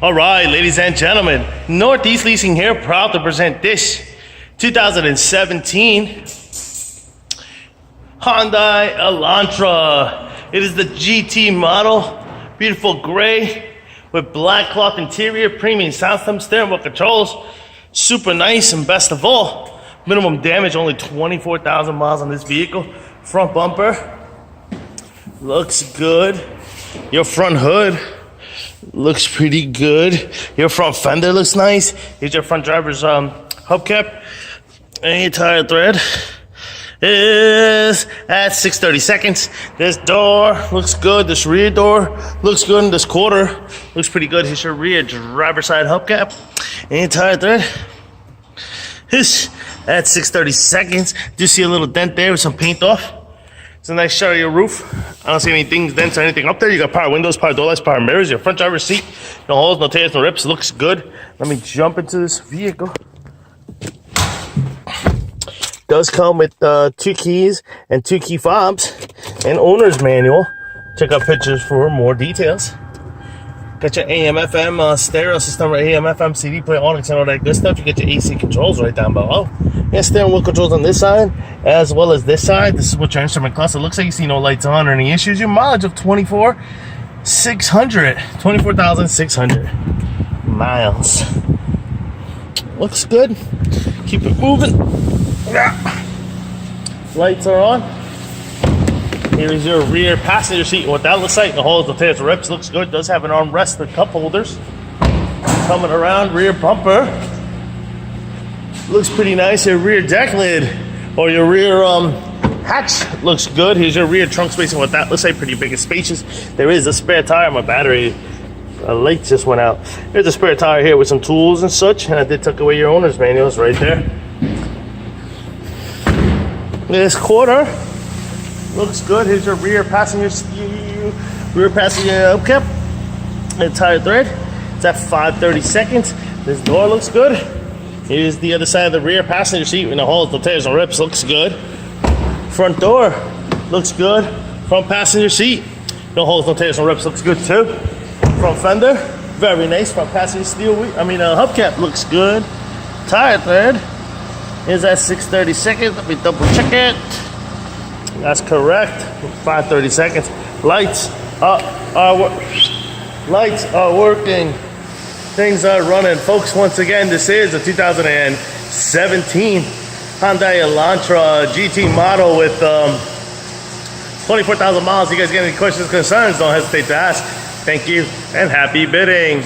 All right, ladies and gentlemen, Northeast Leasing here, proud to present this 2017 Hyundai Elantra. It is the GT model, beautiful gray with black cloth interior, premium sound system, steering wheel controls, super nice, and best of all, minimum damage, only 24,000 miles on this vehicle. Front bumper looks good. Your front hood looks pretty good. Your front fender looks nice. Here's your front driver's hubcap. And your tire thread is at 630 seconds. This door looks good. This rear door looks good. And this quarter looks pretty good. Here's your rear driver's side hubcap. And your tire thread is at 630 seconds. Do see a little dent there with some paint off. It's a nice shot of your roof. I don't see any things, dents or anything up there. You got power windows, power door lights, power mirrors. Your front driver's seat, no holes, no tears, no rips. Looks good. Let me jump into this vehicle. Does come with 2 keys and 2 key fobs and owner's manual. Check out pictures for more details. Got your AM, FM stereo system, or AM, FM CD player, Onyx, and all that good stuff. You get your AC controls right down below. And steering wheel controls on this side, as well as this side. This is what your instrument cluster looks like. You see no lights on or any issues. Your mileage of 24,600 miles. Looks good. Keep it moving. Lights are on. Here is your rear passenger seat and what that looks like. The holes, the tears, the rips, looks good. Does have an armrest, the cup holders. Coming around, rear bumper. Looks pretty nice. Your rear deck lid or your rear hatch looks good. Here's your rear trunk space and what that looks like. Pretty big and spacious. There is a spare tire. My battery light just went out. There's a spare tire here with some tools and such. And I did tuck away your owner's manuals right there. This quarter looks good. Here's your rear passenger hubcap and tire thread. It's at 530 seconds. This door looks good. Here's the other side of the rear passenger seat with the holes, the tears, and rips. Looks good. Front door looks good. Front passenger seat, no holes, no tears, no rips. Looks good too. Front fender, very nice. Front passenger hubcap looks good. Tire thread is at 630 seconds. Let me double check it. That's correct. 530 seconds. Lights are working. Things are running. Folks, once again, this is a 2017 Hyundai Elantra GT model with 24,000 miles. You guys get any questions, concerns, don't hesitate to ask. Thank you and happy bidding.